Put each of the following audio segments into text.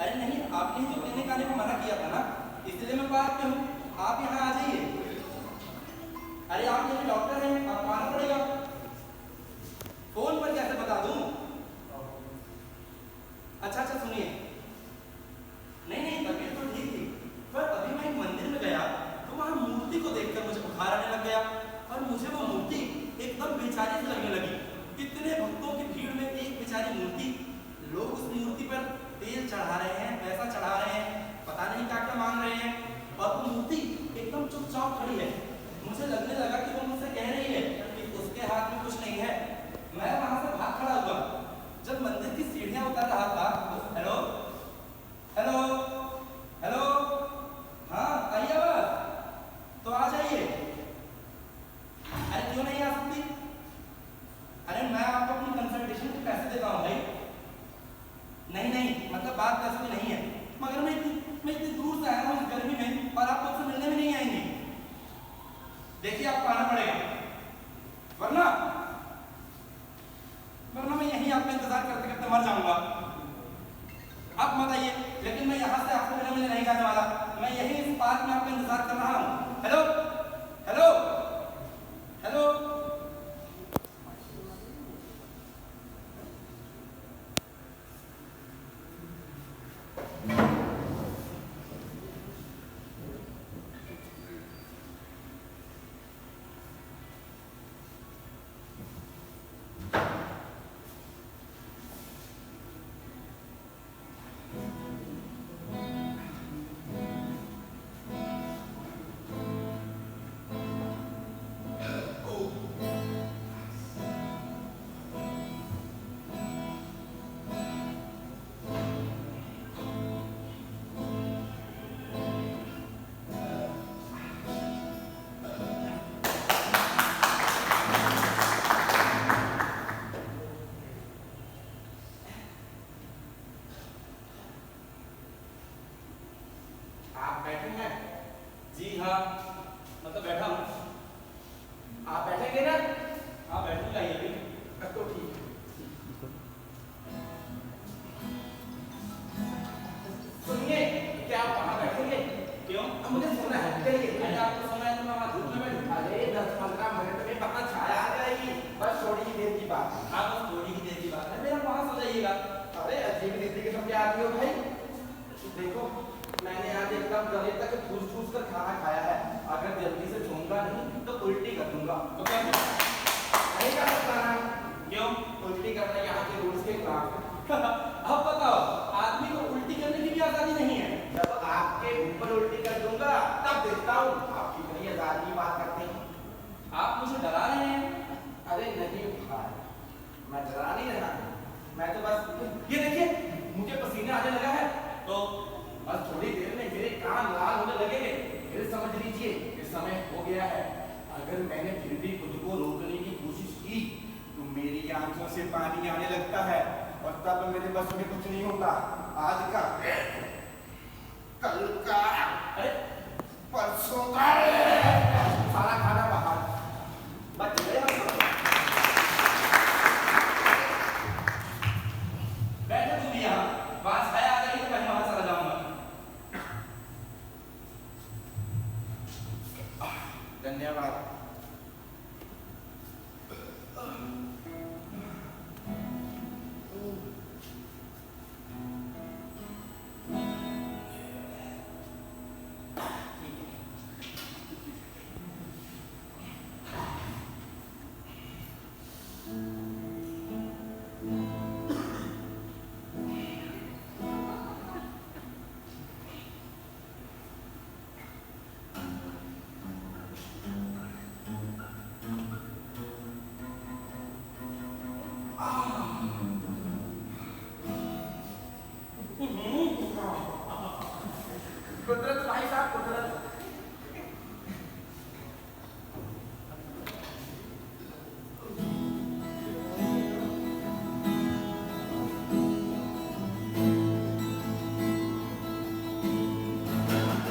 अरे नहीं, आपने जो क्लिनिक आने को मना किया था ना, इसलिए मैं पार्क में हूँ। आप यहाँ आ जाइए। अरे आप मेरे डॉक्टर हैं, आपको आना पड़ेगा। फोन पर कैसे बता दूँ? अच्छा सुनिए, नहीं तबीयत तो ठीक थी, पर अभी मैं एक मंदिर में गया तो वहाँ मूर्ति को देखकर मुझे बुखार आने लग गया और मुझे वो मूर्ति एकदम बेचारी सी लगने लगी। कितने भक्तों की भीड़ में एक बेचारी मूर्ति, लोग उस मूर्ति पर तेल चढ़ा रहे हैं, पैसा चढ़ा रहे हैं, पता नहीं क्या क्या मांग रहे हैं, और वो मूर्ति एकदम चुपचाप खड़ी है। मुझे लगने लगा कि वो मुझसे कह रही है कि उसके हाथ में कुछ नहीं है। मैं वहां से भाग खड़ा हुआ। जब मंदिर की सीढ़ियां उतर रहा था तो हेलो हेलो हेलो, हाँ आइए आवाज, तो आ जाइए। अरे क्यों नहीं आ सकती? अरे मैं आपको अपनी कंसल्टेशन के पैसे देता हूँ भाई। नहीं मतलब बात पैसे की नहीं है, मगर मैं इतनी दूर से आया हूँ इस गर्मी में और आप मुझसे मिलने में नहीं आएंगे। देखिए आपको आना पड़ेगा, वरना मैं यहीं आपका इंतजार करते करते मर जाऊंगा। आप मत आइए, लेकिन मैं यहाँ से आपको मिलने नहीं जाने वाला। मैं यहीं इस पार्क में आपका इंतजार कर रहा हूँ। हेलो हेलो हेलो, जी हाँ, मतलब बैठा हूँ। आप बैठेंगे ना? हाँ बैठूंगा, ये भी तो ठीक है। सुनिए, क्या आप वहाँ बैठेंगे? क्यों? अब मुझे सोना है, चलिए। अरे आपको सोना है तो मैं वहाँ धूप में बैठूँ। अरे 10-15 मिनट में पता छाया आ जाएगी, बस थोड़ी ही देर की बात है। हाँ बस थोड़ी ही देर की बात है, मेरा वहाँ सो जाइएगा। अरे अजीब रीति के सब क्या आदमी हो भाई। देखो, मैंने आज एकदम गले तक ठूस कर खाना खाया है। अगर जल्दी से सोऊंगा नहीं तो उल्टी कर दूंगा। तो क्या करूं? नहीं कर सकता ना? क्यों? उल्टी करना यहाँ के रूल्स के खिलाफ है। अब बताओ, आदमी को उल्टी करने की भी आजादी नहीं है? जब आपके ऊपर उल्टी कर दूंगा तब देखता हूँ आप कितनी आजादी की बात करते हैं। आप मुझे डरा रहे हैं? अरे नहीं भाई, मैं डरा नहीं रहा, मैं तो बस ये देखिए मुझे पसीना आने लगा है, तो बस थोड़ी देर में मेरे कान लाल होने लगेंगे। फिर समझ लीजिए कि समय हो गया है। अगर मैंने फिर भी खुद को रोकने की कोशिश की तो मेरी आंखों से पानी आने लगता है और तब मेरे बस में कुछ नहीं होता। आज का, कल का, अरे परसों का सारा खाना बाहर। बच गए हम तो। बैठो तुम यहाँ, बात छाया आ गई तो मैं वहां चला जाऊंगा। धन्यवाद। कुदरत भाई साहब, कुदरत।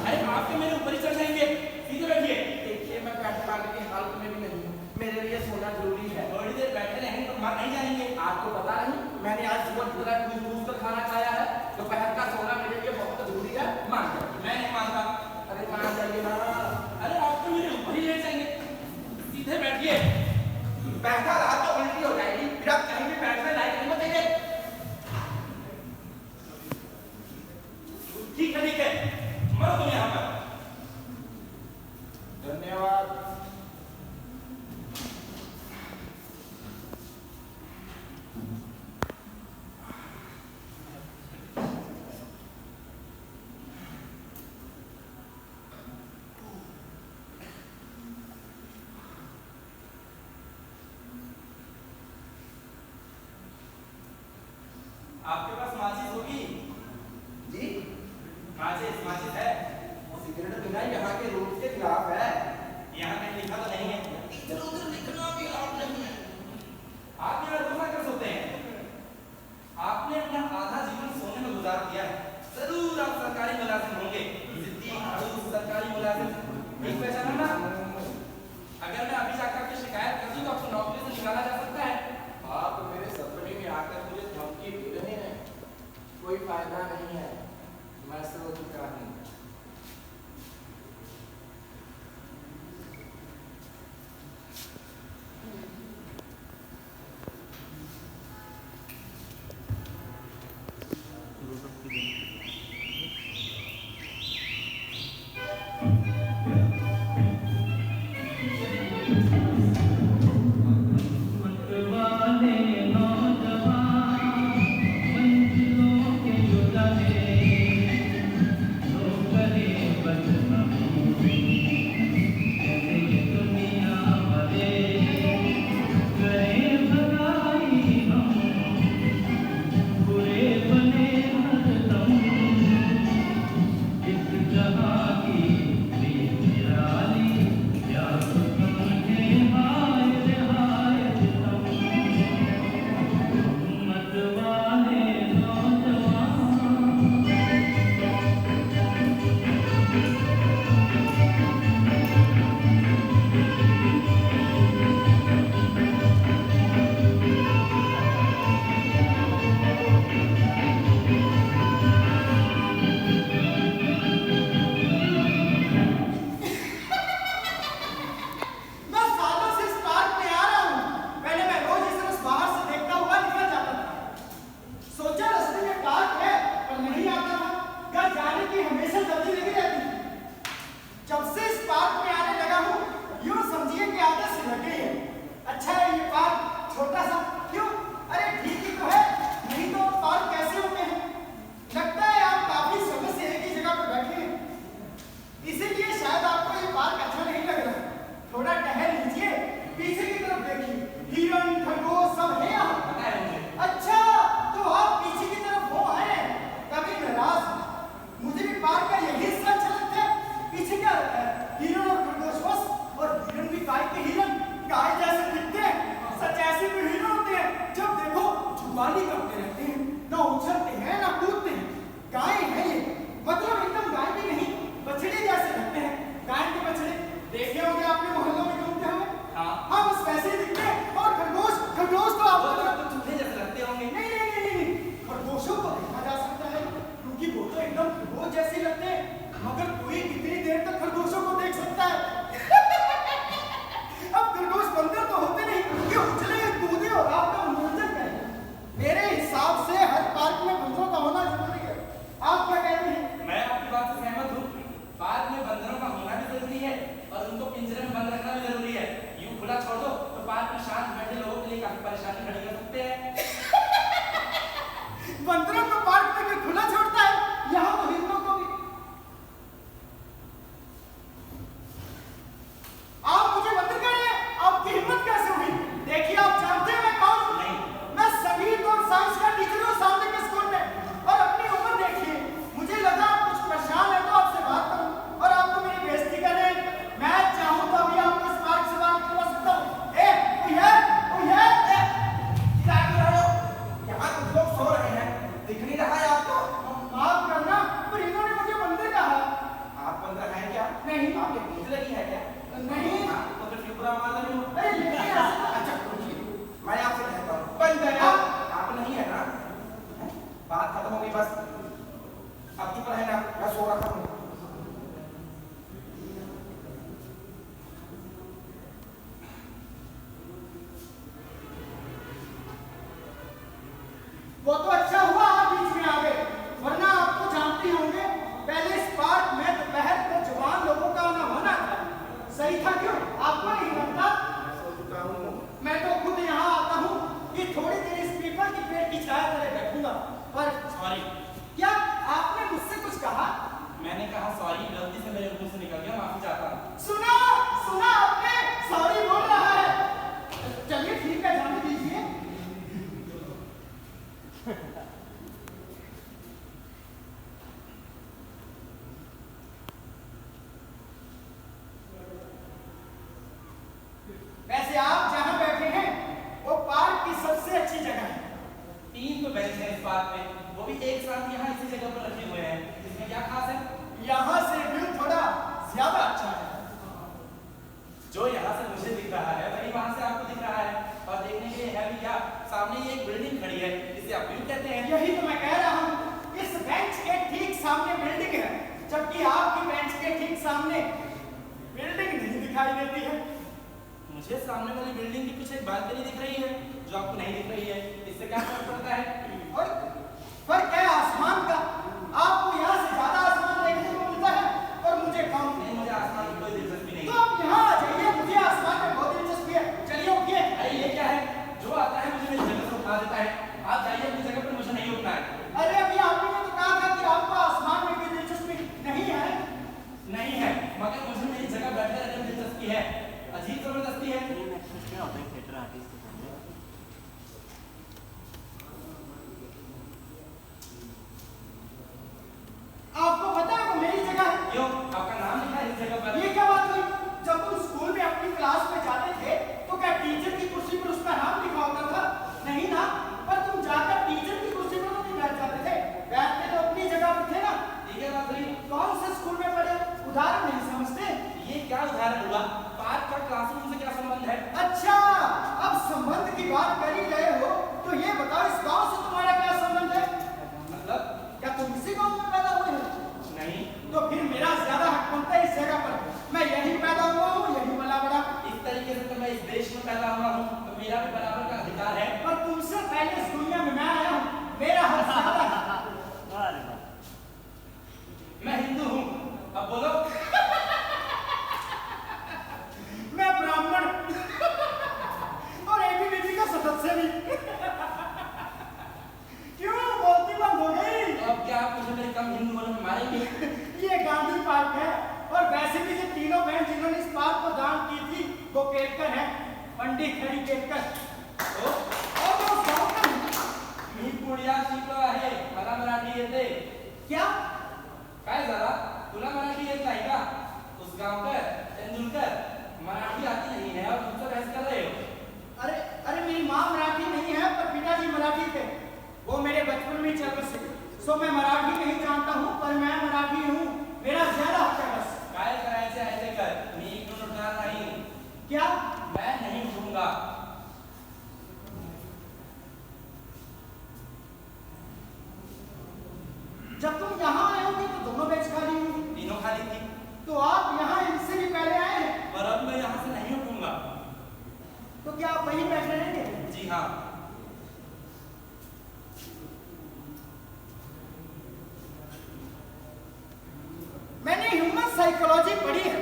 अरे आप तो मेरे ऊपर ही चढ़ जाएंगे, सीधे बैठिए। देखिए मैं बैठने वाले की हालत में भी नहीं हूँ, मेरे लिए सोना जरूरी है। थोड़ी देर बैठे रहेंगे तो मर नहीं जाएंगे। आपको पता नहीं, मैंने आज सुबह पूरा ठूस कर खाना खाया है। दोपहर का सोना मेरे आपके पास माचिस होगी? जी माचिस है? सिगरेट पीना यहाँ के रूल्स के खिलाफ है। यहाँ कहीं लिखा तो नहीं है? इधर उधर लिखना भी अलाउड नहीं है। आप यहाँ रोजा कर सोते हैं? आपने अपना आधा जीवन सोने में गुजार दिया है। जरूर आप सरकारी मुलाजिम होंगे। सिद्दीक खाड़ूस सरकारी मुलाजिम, ठीक पहचाना ना? अगर मैं अभी जाकर आपकी शिकायत कर दूं तो आपको नौकरी से निकाला जा सकता है। आप मेरे सपने में आकर मुझे धमकी दे रहे हैं। कोई फायदा नहीं है, मैं सो चुका हूँ। वो तो अच्छा हुआ आप बीच में आ गए, वरना आप तो जानते होंगे पहले इस पार्क में दोपहर को जवान लोगों का आना होना था। सही था क्यों? आपको नहीं लगता? मैं तो खुद यहाँ आता हूँ कि थोड़ी देर इस पीपल की पेड़ की छाया तले बैठूंगा। पर सॉरी, क्या आपने मुझसे कुछ कहा? मैं दिखाई देती है। मुझे सामने वाली बिल्डिंग की कुछ एक बालकनी दिख रही है जो आपको नहीं दिख रही है। इससे क्या फर्क पड़ता है? और फर्क है आसमान का। आपको यहाँ से ज्यादा आसमान देखने को मिलता है और मुझे कम। नहीं, मुझे आसमान में कोई दिलचस्पी नहीं। तो आप यहाँ आ जाइए, मुझे आसमान में बहुत दिलचस्पी है। चलिए उठिए। अरे ये क्या है? जो आता है मुझे मेरी जगह से उठा देता है। आप जाइए अपनी जगह पर, मुझे नहीं उठना है। अरे अभी आपने तो कहा था कि आपको आसमान में कोई दिलचस्पी नहीं है। नहीं है, मगर मुझे मेरी जगह बैठे रहने में दिलचस्पी है। अजीब जबरदस्ती है। आपको पता है वो मेरी जगह है। क्यों? आपका नाम लिखा है इस जगह पर। ये क्या बात हुई? जब तुम स्कूल में अपनी क्लास में जाते थे तो क्या टीचर की कुर्सी पर उसका नाम लिखा होता था? नहीं ना। पर तुम जाकर टीचर की कुर्सी पर तो नहीं बैठ जाते थे, बैठते तो अपनी जगह पर थे ना। ये क्या बात हुई? कौन से स्कूल में पढ़े? उदाहरण नहीं समझते? ये क्या उदाहरण हुआ? पार्क का क्लासरूम से क्या संबंध है? अच्छा, अब संबंध की बात कर ही रहे हो तो ये बताओ इस गांव से तुम्हारा क्या संबंध है? मतलब? क्या तुम इसी गांव में पैदा हुए हो? नहीं। तो फिर मेरा ज्यादा हक बनता है इस जगह पर। मैं यहीं पैदा हुआ हूँ, यहीं पला बड़ा। इस तरीके से तो मैं इस देश में पैदा हुआ हूँ, तो मेरा भी बराबर का अधिकार है। पर तुमसे पहले इस दुनिया में मैं आया हूँ, मेरा हक ज्यादा है। मैं हिंदू हूँ। अब बोलो। मैं ब्राह्मण और एबीवीपी का सदस्य भी। क्यों बोलती बंद हो गई? तो अब क्या आप मुझे मेरे कम हिंदू होने में मारेंगे? ये गांधी पार्क है और वैसे भी ये तीनों बहन जिन्होंने इस पार्क को दान की थी वो केलकर है, पंडित हरि केलकर। तो और वो उस गांव का है। मी पुढिया शिकलो आहे, मला मराठी येते. क्या? काय झाला? तुला मराठी येत नाही का? उस गावकर तेंदुलकर मराठी आती नहीं है और मुझसे बहस कर रहे हो। अरे मेरी माँ मराठी नहीं है पर पिताजी मराठी थे। वो मेरे बचपन में चल बसे। सो मैं मराठी नहीं जानता हूँ पर मैं मराठी हूँ। मेरा ज्यादा हक है बस। काय करायचे आहे ते कर. मी इकडून उठणार नाही. क्या? मैं नहीं उठूंगा. जब तुम यहाँ आए होगे तो दोनों बेंच खाली होंगी। तीनों खाली थी। तो आप यहाँ इनसे भी पहले आए हैं। पर अब मैं यहाँ से नहीं उठूंगा। तो क्या आप वहीं बैठे रहेंगे? जी हाँ। मैंने ह्यूमन साइकोलॉजी पढ़ी है।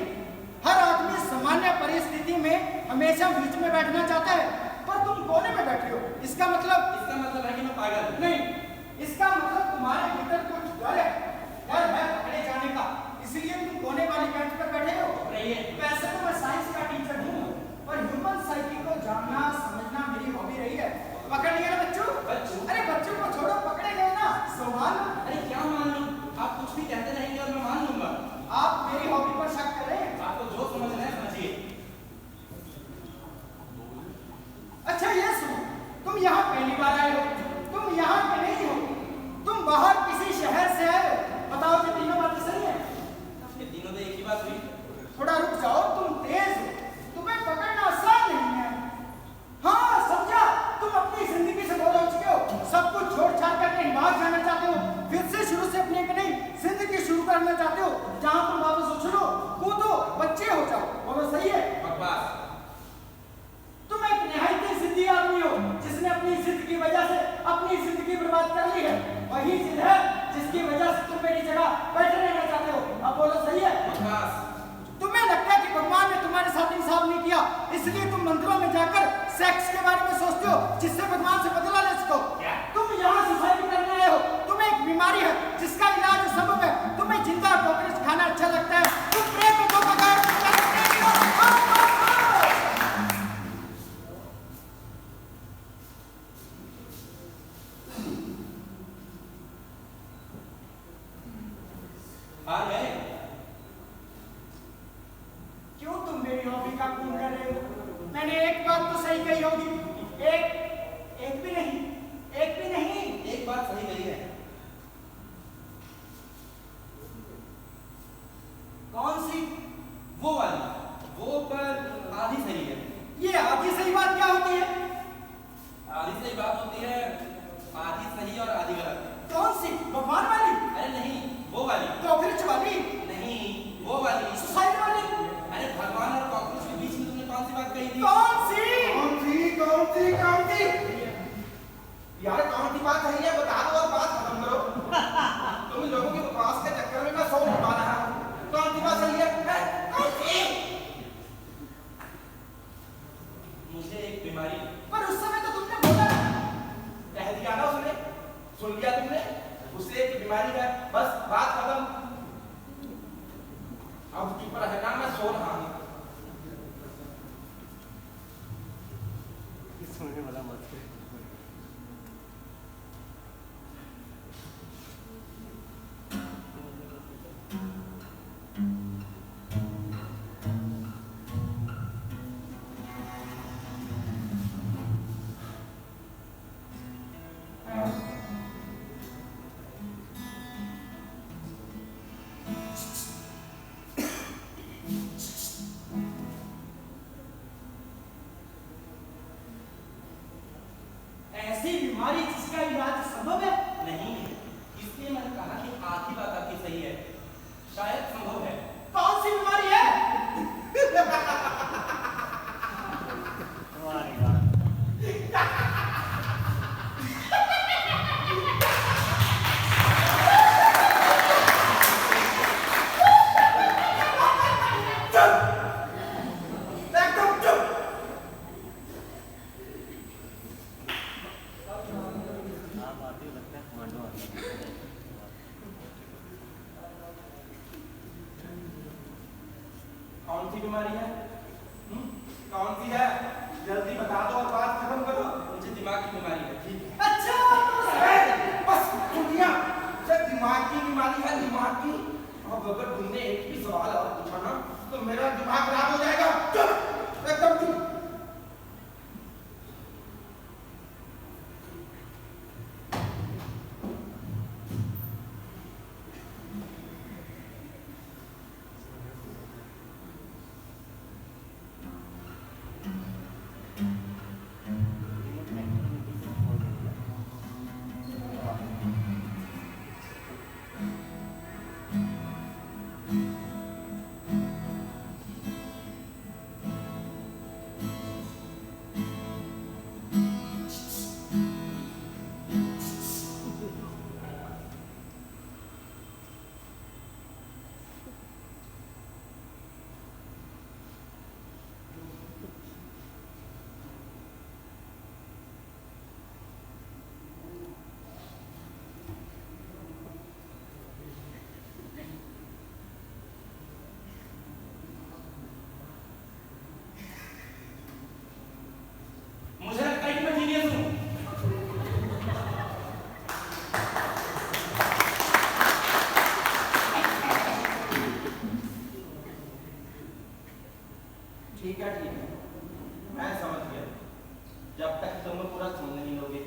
हर आदमी सामान्य परिस्थिति में हमेशा बीच में बैठना चाहता है, पर तुम कोने में बैठे हो। इसका मतलब है कि मैं पागल हूँ। नहीं, इसका मतलब तुम्हारे भीतर कुछ डर है पकड़े जाने का, इसलिए तुम कोने वाली बेंच पर बैठे हो। वैसे तो मैं साइंस का टीचर हूँ, पर ह्यूमन साइकी को जानना समझना मेरी हॉबी रही है। पकड़ लिया ना बच्चों? अरे बच्चों को छोड़ो, पकड़े गए ना, सवाल। अरे क्या मान लूं? आप कुछ भी कहते रहेंगे और मैं मान लूंगा। आप मेरी हॉबी पर शक कर रहे हैं? आपको जो समझना है समझिए। अच्छा ये सुनो, तुम यहाँ पहली बार आए हो, तुम यहाँ के नहीं हो, तुम बाहर किसी शहर से आए हो। बताओ कि तीनों बातें सही है? ये तीनों तो एक ही बात हुई। थोड़ा रुक जाओ, तुम तेज हो, तुम्हें पकड़ना आसान नहीं है। हाँ समझा, तुम अपनी जिंदगी से बोर हो चुके हो, सब कुछ छोड़ छाड़ कर कहीं बाहर जाना चाहते हो, फिर से शुरू से अपनी एक नई जिंदगी शुरू करना चाहते हो, जहाँ तुम वापस उछलो कूदो बच्चे हो जाओ। बोलो सही है? बकवास। तुम एक निहायती जिद्दी आदमी हो जिसने अपनी जिद की वजह से अपनी जिंदगी बर्बाद कर ली है। वही जिद है जिसकी वजह से तुम मेरी जगह बैठे रहना चाहते हो। अब बोलो सही है? बकवास। तुम्हें लगता है कि भगवान ने तुम्हारे साथ इंसाफ नहीं किया, इसलिए तुम मंदिरों में जाकर सेक्स के बारे में सोचते हो जिससे भगवान से बदला ले सको। तुम यहाँ सुसाइड करने आए हो। तुम्हें एक बीमारी है जिसका इलाज संभव है। तुम्हें जिंदा कॉकरोच खाना अच्छा लगता है। तुम प्रेम में धोखा खा रहे हो। हार गए? क्यों तुम मेरी हॉबी का खून कर रहे हो? मैंने एक बात तो सही कही होगी। एक भी नहीं। एक बात सही कही है। कौन सी? वो वाली। वो पर आधी सही है। ये आधी सही बात क्या होती है? आधी सही बात होती है, आधी सही और आधी गलत। कौन सी? भगवान वाली? अरे नहीं, वो वाली। कॉकरोच वाली? नहीं, वो वाली। सुसाइड वाली? अरे भगवान और शायद संभव है। कौन सी बीमारी है? कौन सी बीमारी है? कौन सी है? जल्दी बता दो और बात खत्म करो। मुझे दिमाग की बीमारी है। ठीक है। अच्छा बस दुनिया जब दिमाग की बीमारी है, दिमाग की। अब अगर तुमने एक भी सवाल और पूछा ना तो मेरा दिमाग खराब हो जाएगा। चुप, एकदम चुप। मुझे लगता है कि मैं जीनियस हूँ। ठीक है, ठीक है, मैं समझ गया। जब तक तुम पूरा सुन नहीं लोगे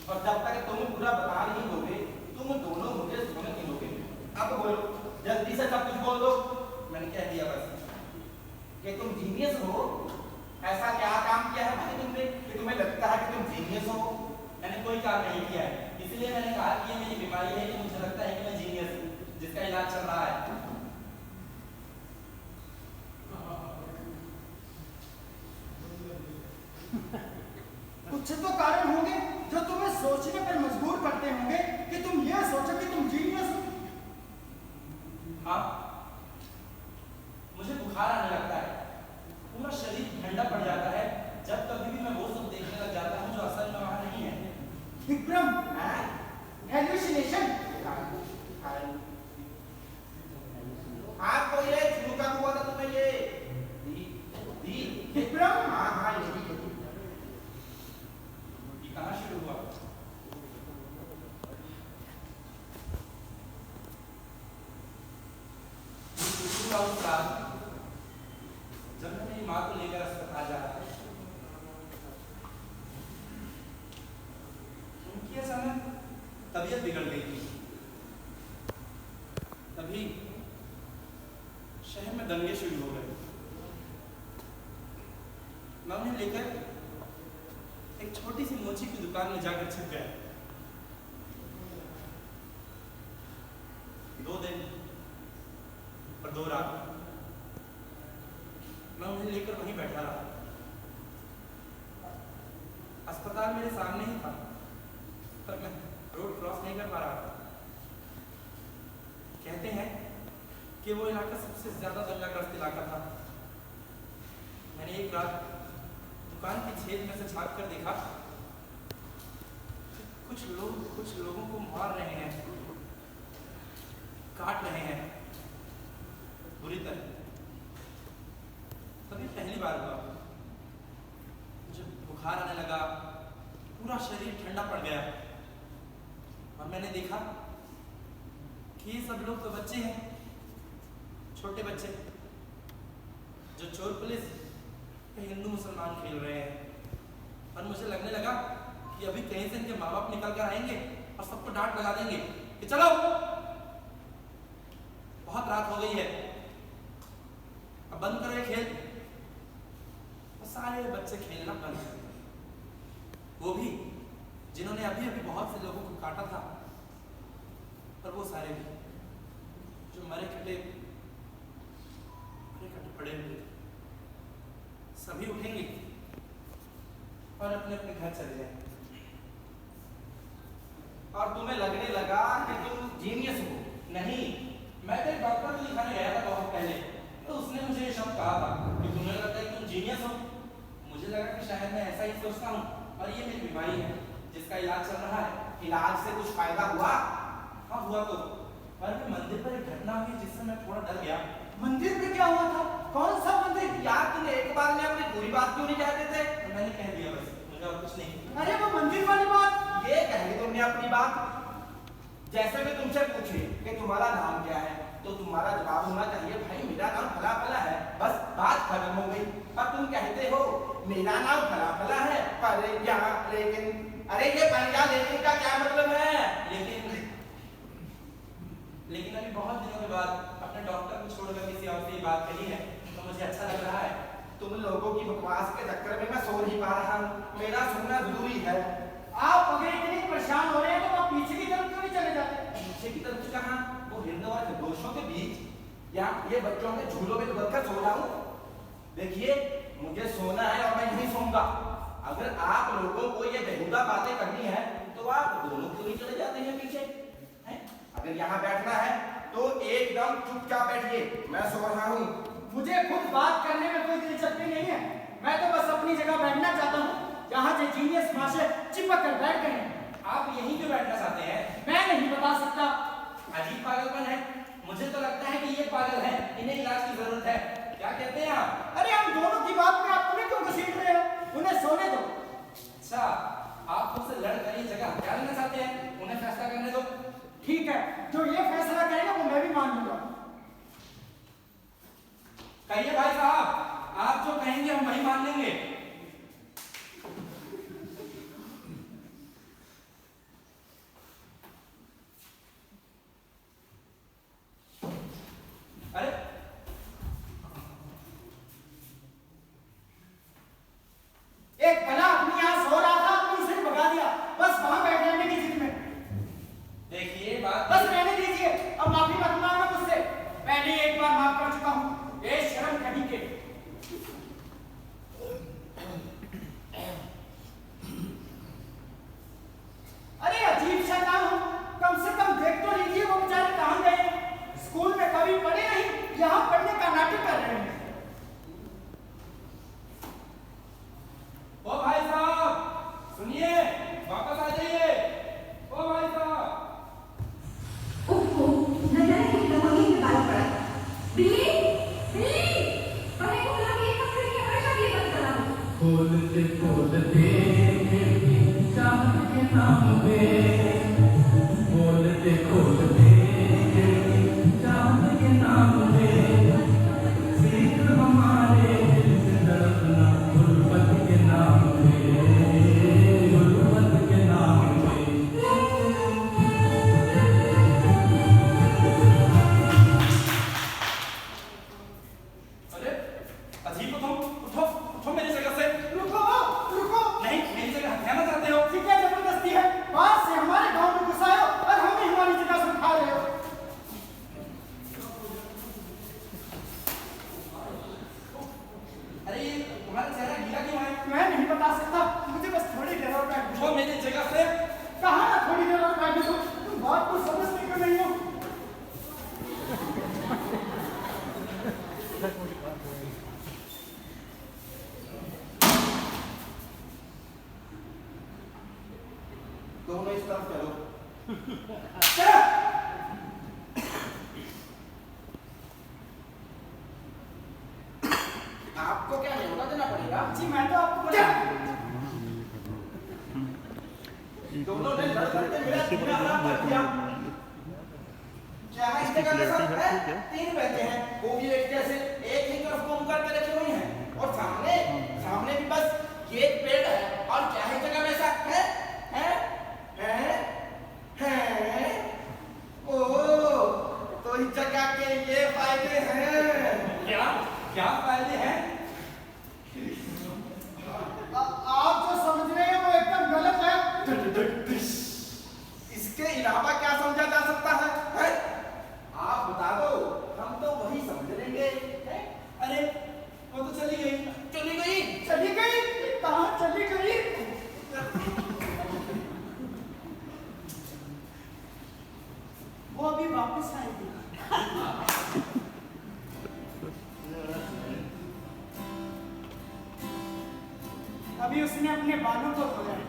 और जब तक तुम पूरा बता नहीं दोगे, तुम दोनों मुझे सुन नहीं लोगे। अब बोलो, जल्दी से सब कुछ बोल दो। मैंने कह दिया बस कि तुम जीनियस हो। ऐसा क्या काम किया है भाई तुमने कि तुम्हें लगता है कि तुम जीनियस हो? मैंने कोई काम नहीं किया है, इसलिए मैंने कहा कि ये मेरी बीमारी है कि मुझे लगता है कि मैं जीनियस हूँ, जिसका इलाज चल रहा है। कुछ तो कारण होंगे जो तुम्हें सोचने पर मजबूर करते होंगे कि तुम ये सोचो कि तुम जीनियस हो। हाँ, मुझे बुखार आने लगता है, पूरा शरीर ठंडा पड़ जाता है जब कभी भी मैं वो सब देखने लग जाता हूँ जो असल में वहाँ नहीं है। विक्रम, हेलुसिनेशन। हाँ, तो ये शुरू कब हुआ था तुम्हें ये? विक्रम, हाँ हाँ, यही ये कहाँ शुरू हुआ? शुरू हुआ उस रात जब मैं मेरी माँ को लेकर अस्पताल जा रहा था। उनकी अचानक तबीयत बिगड़ गई थी। तभी शहर में दंगे शुरू हो गए। मैं उन्हें लेकर एक छोटी सी मोची की दुकान में जाकर छिप गया। 2 दिन और 2 रात मैं उन्हें लेकर वहीं बैठा रहा। अस्पताल मेरे सामने ही था, पर मैं रोड क्रॉस नहीं कर पा रहा था। कहते हैं कि वो इलाका सबसे ज्यादा दंगाग्रस्त इलाका था। मैंने एक रात दुकान के छेद में से झांक कर देखा, कुछ लोगों को मार रहे हैं, काट रहे हैं बुरी तरह। तभी पहली बार हुआ जब बुखार आने लगा, पूरा शरीर ठंडा पड़ गया और मैंने देखा कि ये सब लोग तो बच्चे हैं, छोटे बच्चे जो चोर पुलिस पे हिंदू मुसलमान खेल रहे हैं। और मुझे लगने लगा कि अभी कहीं से इनके माँ बाप निकल कर आएंगे और सबको डांट लगा देंगे कि चलो बहुत रात हो गई है, अब बंद करो ये खेल। और सारे बच्चे खेलना बंद कर दिए, वो भी जिन्होंने अभी अभी बहुत से लोगों को काटा था, और वो सारे भी जो हमारे खड्डे पड़े हुए थे। सभी उठेंगे और अपने अपने घर चले जाएंगे। और तुम्हें लगने लगा कि तुम जीनियस हो। नहीं, मैं तो एक डॉक्टर को दिखाने गया था बहुत पहले, तो उसने मुझे ये शब्द कहा था कि तुम्हें लगता है कि तुम जीनियस हो। मुझे लगा कि शायद मैं ऐसा ही सोचता हूँ और ये मेरी बीमारी है जिसका इलाज चल रहा है। इलाज से कुछ फायदा हुआ? हाँ हुआ तो, पर भी मंदिर पर एक घटना हुई जिससे मैं थोड़ा डर गया। मंदिर में क्या हुआ था? कौन सा मंदिर? यार तुम एक बार में अपनी पूरी बात क्यों नहीं कहते थे? तो मैंने कह दिया बस, मुझे और कुछ नहीं। अरे वो मंदिर वाली बात। ये कह दी तुमने अपनी बात। जैसे मैं तुमसे पूछे कि तुम्हारा नाम क्या है, तो तुम्हारा जवाब होना चाहिए भाई मेरा नाम फला फला है, बस बात खत्म हो गई। पर तुम कहते हो मेरा नाम फला फला है, पर यहाँ लेकिन, अरे ये पर या लेकिन का क्या मतलब है? लेकिन अभी बहुत दिनों के बाद अपने डॉक्टर को छोड़कर किसी और से ये बात कही है तो मुझे अच्छा लग रहा है। तुम लोगों की बकवास के चक्कर में मैं सो नहीं पा रहा हूँ, मेरा सोना जरूरी है। आप अगर इतने परेशान हो रहे हैं तो आप पीछे की तरफ क्यों नहीं चले जाते? पीछे की तरफ कहाँ? वो हिरनों और खरगोशों के बीच, या ये बच्चों के झूलों में डूबकर सो जाऊं? देखिए मुझे सोना है और मैं यहीं सोऊंगा। अगर आप लोगों को ये बेहुदा बातें करनी है तो आप दोनों क्यों नहीं चले जाते हैं पीछे? हैं? अगर यहाँ बैठना है तो एकदम चुपचाप बैठिए, मैं सो रहा हूँ। मुझे खुद बात करने में कोई दिलचस्पी नहीं है। मैं तो बस अपनी जगह बैठना चाहता हूँ जहाँ से जीनियस मास्टर चिपक कर बैठ गए हैं। आप यहीं क्यों बैठना चाहते हैं? मैं नहीं बता सकता। अजीब पागलपन है। मुझे तो लगता है कि ये पागल है, इन्हें इलाज की जरूरत है। क्या कहते हैं आप? अरे हम दोनों की बात में आप तुम्हें क्यों घसीट रहे हो? उन्हें सोने दो। अच्छा, आप मुझसे लड़कर ये जगह हथिया लेना चाहते हैं? उन्हें फैसला करने दो। ठीक है, जो ये फैसला करेगा वो मैं भी मान लूंगा। कहिए भाई साहब, आप जो कहेंगे हम वही मान लेंगे। अरे एक भला अपनी यहाँ सो रहा था, आपने उसे भगा दिया बस वहां बैठ जाने की जिद में। देखिए बात बस रहने दीजिए, अब माफी मत मांगना मुझसे। पहले एक बार माफ कर चुका हूँ, ये शर्म कहीं के। अरे अजीब सा काम हो, कम से कम देख तो लीजिए वो बेचारे कहाँ गए। स्कूल में कभी पढ़े नहीं, यहाँ पढ़ने का नाटक कर रहे हैं। ओ भाई साहब सुनिए, वापस आ जाइए। ओ भाई साहब। ओहो, न जाने किस लमोगी में बाल पड़ा। बिल्ली, बिल्ली, पढ़ाई को बुला के एक हफ्ते की हमेशा के लिए बंद करा हूँ। खोलते खोलते चाहत के नाम पे, खोलते खोलते चाहत के नाम पे, सीख हमारे दिल से धड़कना गुर्बत के नाम पे, गुर्बत के नाम पे। अरे अजीब हो तुम, उठो उठो मेरी जगह से। रुको, रुको। नहीं, मेरी जगह हथियाना चाहते हो? ये क्या जबरदस्ती है? बाहर से हमारे गांव में घुस आए हो और हमें हमारी जगह से उठा रहे हो। अरे ये तुम्हारा चेहरा गीला क्यों है? मैं नहीं बता सकता, मुझे बस थोड़ी देर और बैठ उठो मेरी जगह से। कहा ना थोड़ी देर और बैठ दो। तुम बात को समझते क्यों नहीं हो? दोनों इस तरफ चलो। चलो। आपको क्या न्योता देना पड़ेगा? जी मैं तो आपको बोला। दोनों ने लड़ लड़ते मेरा सीना हरा कर दिया। क्या है इस जगह में सब है? 3 बैठे हैं, वो भी एक जैसे एक ही तरफ को मुंह करके रखे हुए हैं, और सामने सामने भी बस ये एक पेड़ है, और क्या है जगह में ऐसा है? हैं? ओह, तो इस जगह के ये फायदे हैं। क्या क्या फायदे हैं? आप जो समझ रहे हैं वो एकदम गलत है। इसके अलावा क्या समझा जा सकता है? हैं? आप बता दो। अभी उसने अपने बालों को धोया है,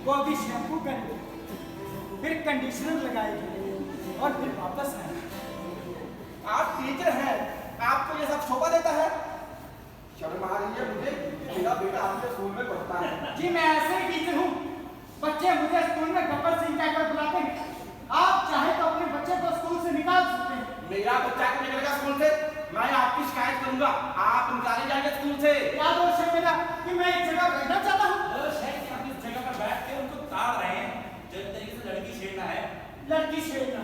वो अभी शैम्पू करेगी, फिर कंडीशनर लगाएगी और फिर वापस आएगी। आप टीचर हैं, आपको ये सब शोभा देता है? शर्म आ रही है मुझे, मेरा बेटा आपके स्कूल में पढ़ता है। जी मैं ऐसे ही टीचर हूँ, बच्चे मुझे स्कूल में गब्बर सिंह कहकर बुलाते हैं। आप चाहे तो अपने बच्चे को स्कूल से निकाल सकते हैं। मेरा बच्चा क्यों निकलेगा स्कूल से? मैं आपकी शिकायत करूंगा, आप निकाले जाएंगे स्कूल से। क्या दोष है मेरा कि मैं एक जगह बैठना चाहता हूँ? दोष है कि आप इस जगह पर बैठ के उनको ताड़ रहे हैं, जो एक तरीके से लड़की छेड़ना है। लड़की छेड़ना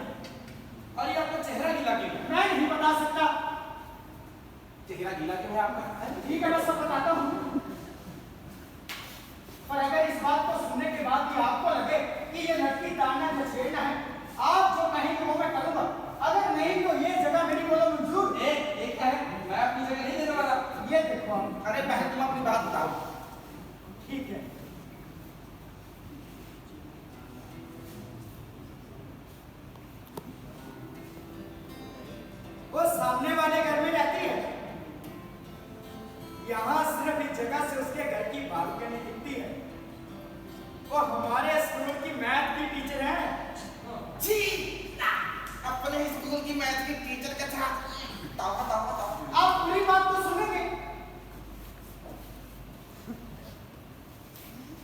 और ये आपका चेहरा गिला क्यों है? मैं नहीं बता सकता। चेहरा गीला क्यों है आपका? ठीक है मैं सब बताता हूँ, पर अगर इस बात को सुनने के बाद भी आपको लगे कि ये लड़की ताड़ना या छेड़ना है, आप जो कहेंगे वो मैं करूंगा। अगर नहीं तो ये जगह मेरी बोलो मंजूर। एक क्या है, मैं अपनी जगह नहीं देने वाला। ये देखो आप। अरे बहन तुम अपनी बात बताओ। ठीक है, वो सामने वाले घर में रहती है, यहाँ सिर्फ इस जगह से उसके घर की बालकनी दिखती है। वो हमारे स्कूल की मैथ की टीचर है। जी अपने स्कूल की मैथ की टीचर के साथ आप पूरी बात तो सुनेंगे।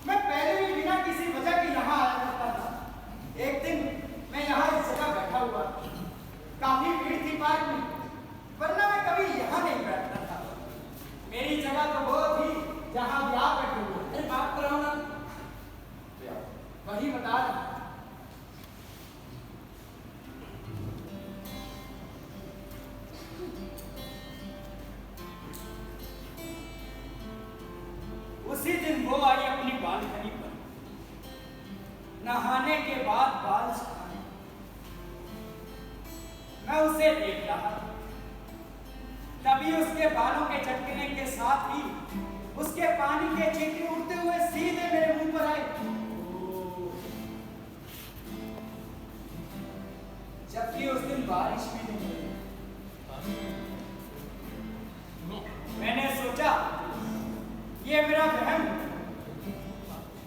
मैं पहले भी बिना किसी वजह के यहाँ आया करता था। एक दिन मैं यहाँ इस जगह बैठा हुआ, काफी भीड़ थी पार्क में, वरना मैं कभी यहाँ नहीं बैठता था। मेरी जगह तो वो थी जहाँ भी आप बैठे हुए। अरे बात कराओ ना। वही बता रहा। उसी दिन वो आई अपनी बालकनी पर, नहाने के बाद बाल सुखाने। मैं उसे देख रहा था, तभी उसके बालों के झटकने के साथ ही उसके पानी के छींटे उड़ते हुए सीधे मेरे मुंह पर आए। जबकि उस दिन बारिश भी नहीं हुई। मैंने सोचा ये मेरा वहम,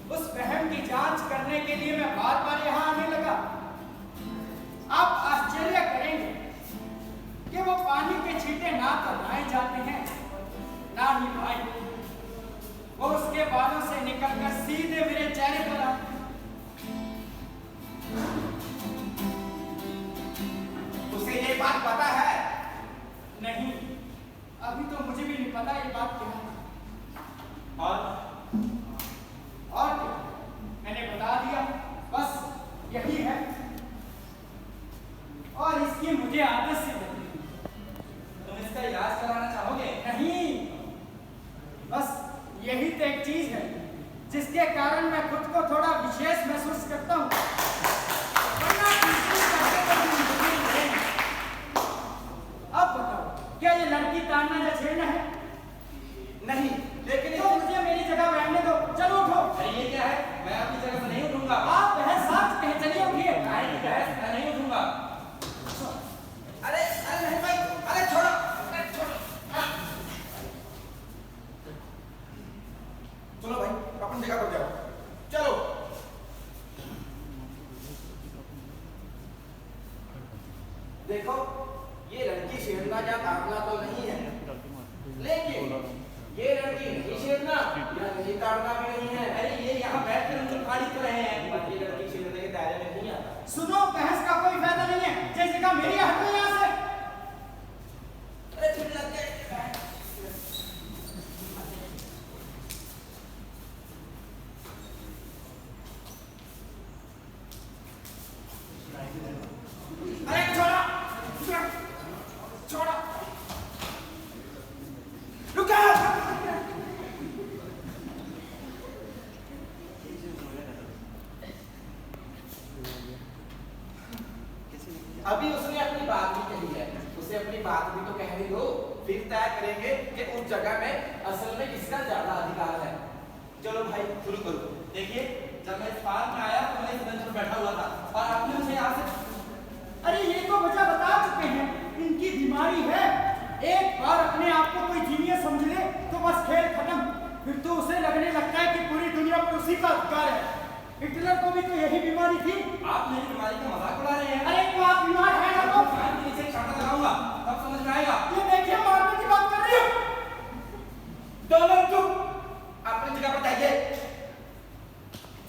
उस वहम की जांच करने के लिए मैं बार बार यहाँ आने लगा। आप आश्चर्य करेंगे कि वो पानी के छींटे ना तो दाएं जाते हैं ना ही बाएं, वो उसके बालों से निकलकर सीधे मेरे चेहरे पर आते। उसे ये बात पता है? नहीं, अभी तो मुझे भी नहीं पता ये बात क्या है। और क्या? मैंने बता दिया, बस यही है। और इसकी मुझे आदत से लगी। तुम इसका इलाज कराना चाहोगे? नहीं, बस यही तो एक चीज है जिसके कारण मैं खुद को थोड़ा विशेष महसूस करता हूँ। वरना किसी करके तो मुझे नहीं। अब बताओ, क्या ये लड़की ताड़ना या छेड़ना है? नहीं, लेकिन तो मुझे मेरी जगह बैठने दो। चलो उठो। अरे ये क्या है, मैं अपनी जगह से नहीं उठूंगा। आप बहस साथ कहे, चलिए उठिए। मैं नहीं उठूंगा। अरे अरे नहीं भाई, अरे छोड़ो, अरे छोड़ो। चलो भाई अपनी जगह पर जाओ, चलो। देखो ये लड़की छेड़ना या ताड़ना तो नहीं है, लेकिन ये लड़की नहीं छेड़ना या नहीं ताड़ना भी नहीं है। अरे ये यहाँ बैठ कर उनको फाड़ी तो रहे हैं। पर ये लड़की छेड़ने के दायरे में नहीं आता। सुनो, बहस का कोई फायदा नहीं है। जिस जगह मेरी हट में यहाँ से। अरे छेड़ लग गए। अरे छोड़ो, छोड़ो, रुको। अभी उसने अपनी बात भी कही है, उसे अपनी बात भी तो कहने दो, फिर तय करेंगे कि उस जगह में असल में किसका ज्यादा अधिकार है। चलो भाई शुरू करो। देखिए, जब मैं इस पार्क में आया तो मैं इस बेंच पर बैठा हुआ था और आपने मुझे यहाँ से। अरे ये तो वजह बता चुके हैं, इनकी बीमारी है। एक बार अपने आप को कोई जीनियस समझ ले तो बस खेल खत्म। फिर उसी का अधिकार है। हिटलर को भी तो यही बीमारी थी। आप मेरी बीमारी का मजाक उड़ा रहे हैं। अरे तो आप बीमार हैं ना तो कान के नीचे चांटा लगाऊंगा तब समझ में आएगा। ये देखिए मारने की बात कर रही हूँ। दोनों चुप, अपनी जगह पर जाइए।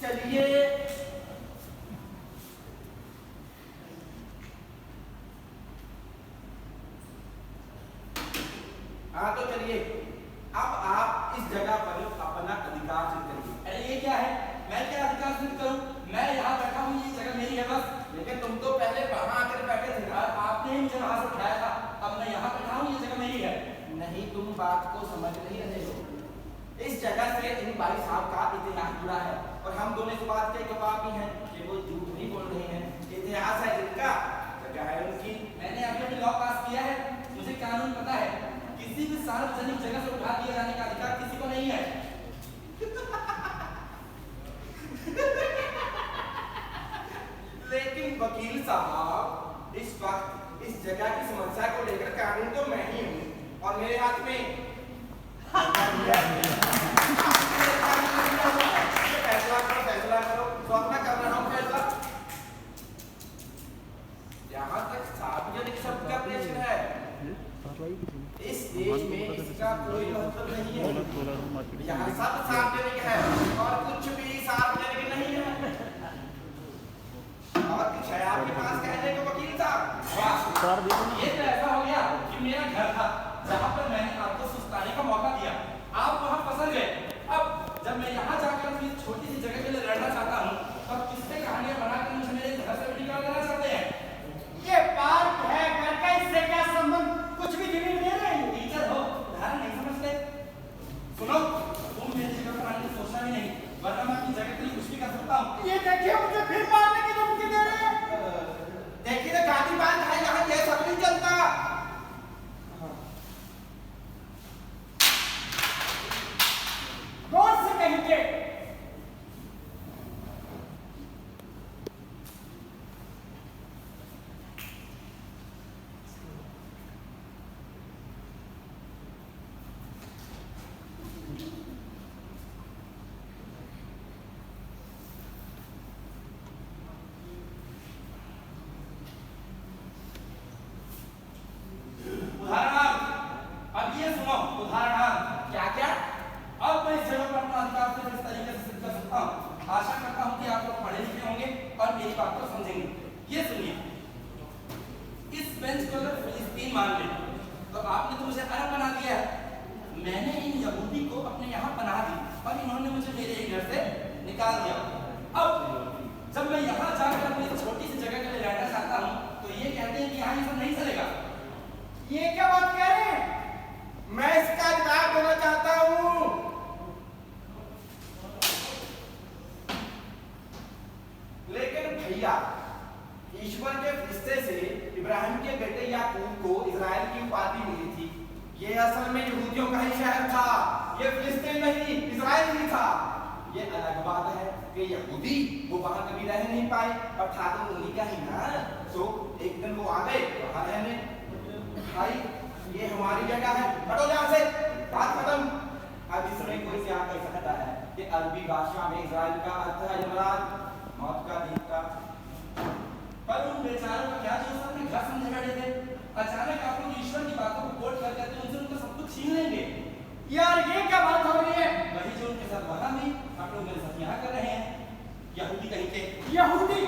चलिए। हाँ तो चलिए, अब आप इस जगह पर अपना अधिकार सिद्ध करिए। अरे ये क्या है? मैं क्या अधिकार सिद्ध करूं? मैं यहाँ बैठा हूँ, ये जगह मेरी है बस। लेकिन तुम तो पहले वहां आकर बैठे थे ना। और आपने ही मुझे वहां से उठाया था। अब मैं यहाँ बैठा हूँ, ये जगह मेरी है। नहीं, तुम बात को समझ नहीं रहे हो। इस जगह से इन भाई साहब का इतिहास जुड़ा है और हम दोनों इस बात के गवाह भी हैं कि वो झूठ नहीं बोल रहे हैं। इतिहास है जिनका, जगह है उनकी। मैंने अभी अभी लॉ पास किया है, मुझे कानून पता है। किसी भी सार्वजनिक जगह से उठा दिए जाने का अधिकार किसी को नहीं है। लेकिन वकील साहब, इस वक्त इस जगह की समस्या को लेकर कानून तो मैं ही हूँ और मेरे हाथ में फैसला करो। तो अपना कर रहा हूँ फैसला। यहाँ तक सार्वजनिक शब्द का प्रश्न है, इस देश में इसका कोई महत्व नहीं है। यहाँ सब सार्वजनिक है और कुछ भी सार्वजनिक नहीं है। और कुछ है आपके पास कहने को वकील साहब? ये तो ऐसा हो गया कि मेरा घर था जहाँ पर मैंने आपको सुस्ताने का मौका दिया, आप वहाँ फंस गए। अब जब मैं यहाँ जाकर अपनी छोटी सी जगह के लिए लड़ना चाहता हूँ, तब किससे कहानियां बनाकर मुझे मेरे घर से भी निकाल देना चाहते हैं। ये पार्क है, घर का इससे क्या संबंध? कुछ भी जमीन दे रहे हैं। टीचर हो, उदाहरण नहीं समझते? सुनो, तुम मेरी जगह पर आने की सोचना भी नहीं, वरना मैं अपनी जगह के लिए कुछ भी कर सकता हूँ। ये देखिए मुझे फिर मारने की धमकी दे रहे हैं। देखिए ना, गांधी बात है, यहाँ ये सब नहीं चलता। गौर से कहिए। उदाहरणार्थ, अब ये सुनो, उदाहरणार्थ। क्या क्या? अब मैं इस जगह पर अपना अधिकार सिर्फ इस तरीके से सिद्ध कर सकता हूँ। आशा करता हूँ कि आप लोग पढ़े लिखे होंगे और मेरी बात को समझेंगे। ये सुनिए, इस बेंच को अगर फिलिस्तीन मान लें, तो आपने तो मुझे अरब बना दिया है। मैंने इन यहूदी को अपने यहाँ पनाह दी और इन्होंने मुझे मेरे ही घर से निकाल दिया। अब जब मैं यहाँ जाकर अपनी छोटी सी जगह के लिए रहना चाहता हूँ, तो ये कहते हैं कि यहाँ ये सब नहीं चलेगा। ये क्या बात कह रहे हैं? मैं इसका जवाब देना चाहता हूँ। लेकिन भैया, ईश्वर के फरिश्ते से इब्राहिम के बेटे याकूब को इजराइल की उपाधि मिली थी। ये असल में यहूदियों का ही शहर था, ये फिलिस्तीन नहीं, इजराइल ही था। ये अलग बात है कि यहूदी वो वहां कभी रह नहीं पाए और था तो उन्हीं का ही ना। तो एक दिन वो आ गए वहां रहने। भाई, ये हमारी जगह है, हटो यहाँ से, बात खत्म। अब इसमें कोई क्या कह सकता है कि अरबी भाषा में इजराइल का अर्थ है यमराज, मौत का देवता। पर उन बेचारों का क्या जो अपने घर समझे बैठे थे, अचानक आप लोग ईश्वर की बातों को कोट कर करके उनसे उनका सब कुछ छीन लेंगे। यार ये क्या बात हो रही है? वही जो उनके साथ वहां नहीं, आप लोग मेरे साथ यहाँ कर रहे हैं। यहूदी कहीं के। यहूदी?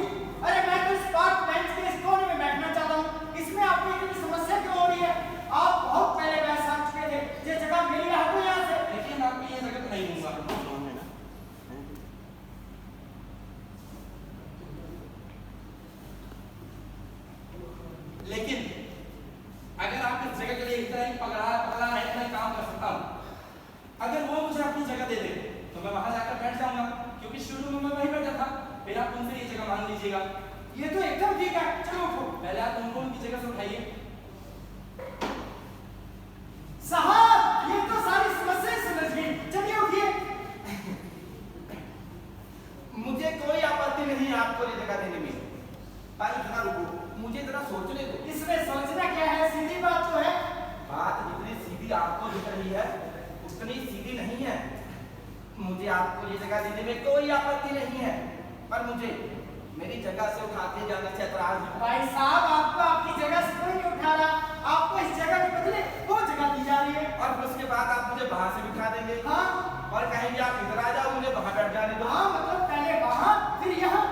अरे मैं तो इस पार्क बेंच के इस कोने में बैठना चाहता हूँ। इसमें आपको इतनी समस्या क्यों हो रही है? आप बहुत पहले बहस आ चुके थे। ये जगह मेरी है, हटो यहाँ से। लेकिन आपको ये जगह तो नहीं दूंगा। लेकिन अगर आप इस जगह के लिए इतना ही पकड़ा है, इतना काम कर सकता हूँ। अगर वो मुझे अपनी जगह दे दे, तो मैं वहां जाकर बैठ जाऊंगा, क्योंकि शुरू में मैं वहीं बैठा था। फिर आप उनसे ये जगह मांग लीजिएगा। ये तो एकदम ठीक है, चलो उठो। पहले आप उनको उनकी जगह से उठाइए। साहब, ये तो सारी समस्या समझ गई। चलिए उठिए। मुझे कोई आपत्ति नहीं है आपको ये जगह देने में। भाई जरा रुको, मुझे जरा सोचने दो। इसमें सोचना क्या है? सीधी बात तो है। बात जितनी सीधी आपको दिख रही है उतनी सीधी नहीं है। मुझे आपको ये जगह देने में कोई पर मुझे मेरी जगह से उठा के जाने से एतराज है। भाई साहब, आपको आपकी जगह से कोई नहीं उठा रहा, आपको इस जगह के बदले वो जगह दी जा रही है। और फिर उसके बाद आप मुझे वहां से बिठा देंगे। हाँ, और कहेंगे आप इधर आ जाओ, मुझे वहां बैठ जाने दो। हाँ, मतलब पहले वहाँ फिर यहाँ।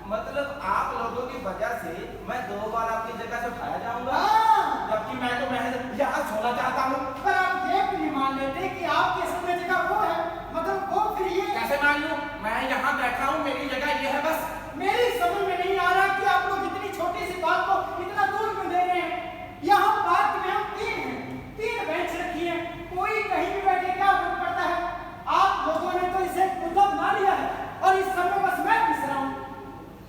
मतलब आप लोगों की वजह से मैं 2 बार आपकी जगह से उठाया जाऊंगा, हाँ, जबकि मैं तो महज यहाँ सोना चाहता हूँ। पर आप ये भी नहीं मान लेते कि आपके असल में जगह वो है, मतलब वो फिर ये। कैसे मान लूं? मैं यहाँ बैठा हूँ, मेरी जगह ये है बस। मेरी समझ में नहीं आ रहा कि आप लोग इतनी छोटी सी बात को इतना दूर क्यों ले रहे हैं। यहाँ पार्क में हम 3 हैं, 3 बेंच रखी है, कोई कहीं भी बैठे क्या फर्क पड़ता है। आप लोगों ने तो इसे मुद्दा बना लिया है और इस समय बस मैं पिस रहा हूँ।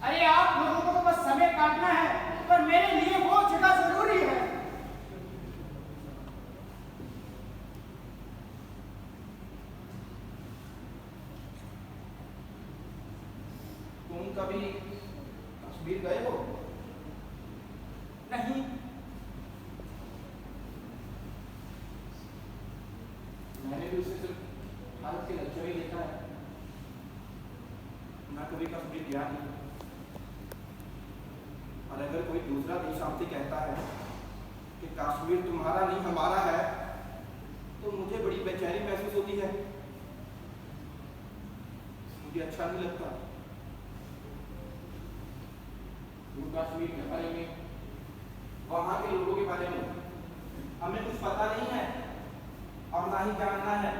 अरे आप लोगों को तो बस समय काटना है, पर मेरे लिए वो जगह जरूरी है। तुम कभी कश्मीर गए हो? नहीं, मैंने भी उसे सिर्फ भारत के लक्ष्य ही देखा है। मैं कभी कश्मीर गया नहीं। और अगर कोई दूसरा देश आपसे कहता है कि कश्मीर तुम्हारा नहीं हमारा है, तो मुझे बड़ी बेचैनी महसूस होती है। मुझे अच्छा नहीं लगता। कश्मीर के बारे में, वहां के लोगों के बारे में हमें कुछ पता नहीं है और ना ही जानना है,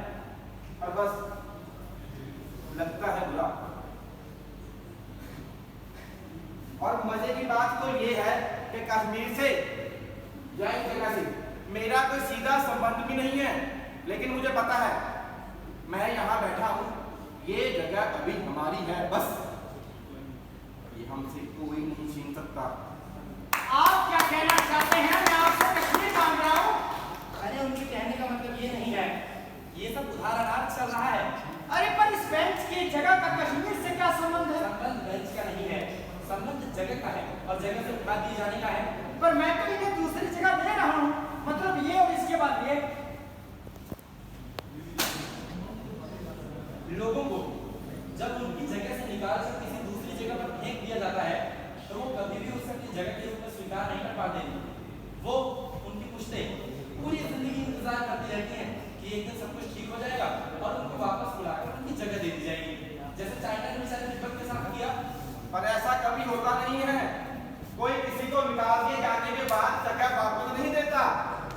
और बस लगता है बुरा। और मजे की बात तो ये है कि कश्मीर से या इस जगह से मेरा कोई सीधा संबंध भी नहीं है, लेकिन मुझे पता है मैं यहाँ बैठा हूँ, ये जगह अभी हमारी है बस। ये हमसे कोई नहीं छीन सकता। आप क्या कहना चाहते हैं? मैं आपसे कश्मीर मांग रहा हूँ। अरे उनके कहने का मतलब ये नहीं है, ये सब उदाहरणार्थ चल रहा है। अरे पर इस बेंच की जगह का कश्मीर से क्या संबंध है? संबंध बेंच का नहीं है, संबंध जगह का है और जगह से उठा दिए जाने का है। पर मैं तो इन्हें दूसरी जगह दे रहा हूँ, मतलब ये और इसके बाद ये। लोगों को जब उनकी जगह से निकाल कर किसी दूसरी जगह पर फेंक दिया जाता है, तो वो कभी भी उसे अपनी जगह के रूप में स्वीकार नहीं कर पाते। वो उनकी पुश्तें पूरी जिंदगी इंतजार करती रहती हैं कि एक दिन सब कुछ ठीक हो जाएगा और उनको वापस बुलाकर उनकी जगह दे दी जाएगी, जैसे चाइना ने बेचारे तिब्बत के साथ किया। पर ऐसा कभी होता नहीं है। कोई किसी को निकाल दिए जाने के बाद जगह वापस नहीं देता।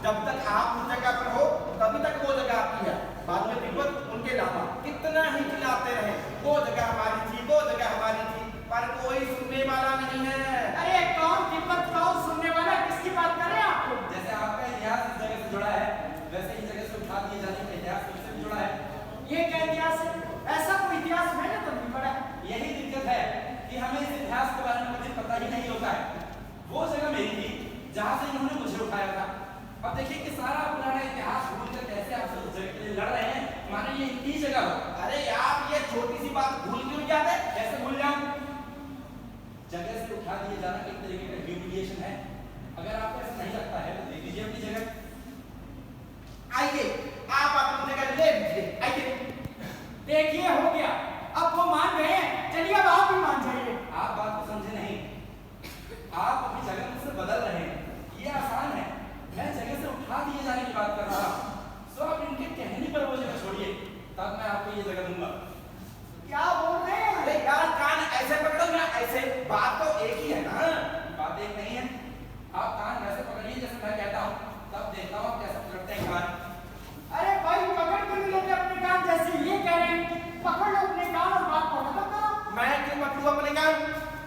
जब तक आप उस जगह पर हो, तभी तक वो जगह आपकी है। बाद में तिब्बत उनके अलावा कितना ही खिलाते रहे, वो जगह हमारी थी, वो जगह हमारी थी, पर कोई सुनने वाला नहीं है। अरे कौन तिब्बत, कौन सुनने वाला, किसकी बात कर रहे हैं आप लोग? जैसे आपका इतिहास इस जगह से जुड़ा है, वैसे ही जगह से उठा दिए जाने का इतिहास उससे भी जुड़ा है। ये क्या इतिहास है? ऐसा कोई इतिहास मैंने तो नहीं पढ़ा है। यही दिक्कत है कि हमें इस इतिहास के बारे में कभी पता ही नहीं होता है। वो जगह मेरी थी जहाँ से इन्होंने मुझे उठाया था। अब देखिए कि सारा पुराना इतिहास भूल कर कैसे आप उस जगह के लिए लड़ रहे हैं, मानो ये इनकी जगह हो। अरे आप ये छोटी सी बात भूल क्यों नहीं जाते? कैसे भूल जाऊं? जगह से उठा दिए जाना एक तरीके का ह्यूमिलिएशन है। अगर आपको ऐसा नहीं लगता है तो दे दीजिए अपनी जगह। आइए, आप अपनी जगह ले लीजिए, आइए। देखिए हो गया, अब वो मान गए हैं, चलिए अब आप भी मान जाइए। आप बात को समझे नहीं, आप अपनी जगह मुझसे बदल रहे हैं। ये आसान है, मैं जगह से उठा दिए जाने की बात कर रहा हूँ। सो आप इनके कहने पर वो जगह छोड़िए, तब मैं आपको ये जगह दूंगा। क्या बोल रहे हैं? अरे यार कान ऐसे पकड़ो ना, ऐसे। बात तो एक ही है ना। बात एक नहीं है। आप कान वैसे पकड़िए जैसे मैं कहता हूँ, तब देखता हूँ आप कैसे पकड़ते हैं कान। अरे भाई पकड़ क्यों नहीं लेते अपने कान, जैसे ये कह रहे हैं? पकड़ लो अपने कान और बात को खत्म करो। मैं क्यों पकड़ूं अपने कान?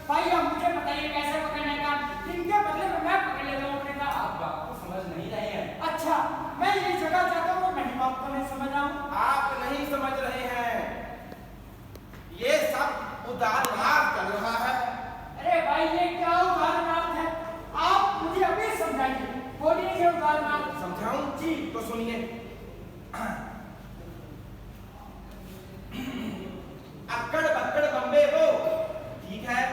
भाई अब मुझे बताइए कैसे पकड़ना है कान? इनके बदले में मैं पकड़ लेता हूँ अपने कान। आप बात को समझ नहीं रहे हैं। अच्छा, मैं ये जगह चाहता हूँ, नहीं बात को नहीं समझ रहा हूँ। आप नहीं समझ रहे हैं, ये सब उदारवाद चल रहा है। अरे भाई ये क्या उदाहरणार्थ है? आप मुझे अभी समझाइए, बोलिए ये उदाहरणार्थ। समझाऊं? जी तो सुनिए। अक्कड़ बक्कड़ बम्बे वो, ठीक है।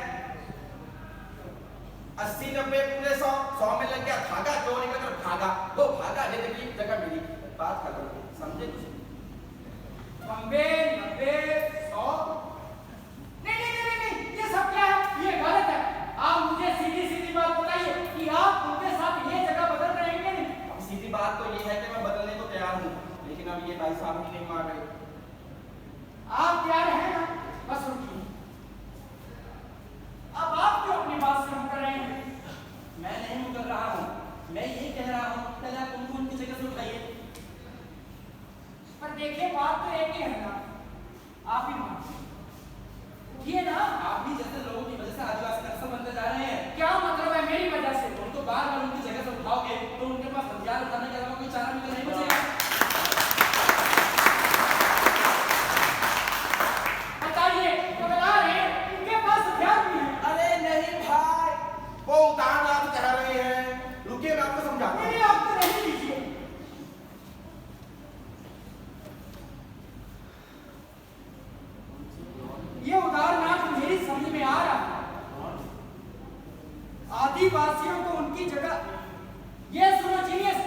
80-90 पूरे 100 में लग गया धागा, जो निकल कर भागा, वो भागा, ले लगी जगह मिली। बात खत्म, समझे कुछ? 90, 90, 100। नहीं, ये सब भी ये भाई साहब ही नहीं मान रहे। आप तैयार हैं ना? बस रुकिए। अब आप क्यों अपनी बात से मुकर रहे हैं? मैं नहीं मुकर रहा हूँ, मैं ये कह रहा हूँ पहले आप उनको उनकी जगह से उठाइए। पर देखिए बात तो एक ही है ना, आप ही मानिए। उठिए ना। आप भी जैसे लोगों की वजह से आदिवासी नक्सल बनते जा रहे हैं। क्या मतलब है मेरी वजह से? उनको बार बार उनकी जगह से उठाओगे तो उनके पास हथियार उठाने के अलावा कोई चारा भी तो नहीं बचेगा। बताइए, बता रहे हैं इनके पास हथियार भी है। अरे नहीं भाई, वो उतारनाथ कह रहे हैं। रुकिए मैं आपको समझाता हूँ। नहीं, आप तो नहीं लीजिए। ये उदाहरण मेरी समझ में आ रहा है। आदिवासियों को उनकी जगह, ये सुनो जीनियस,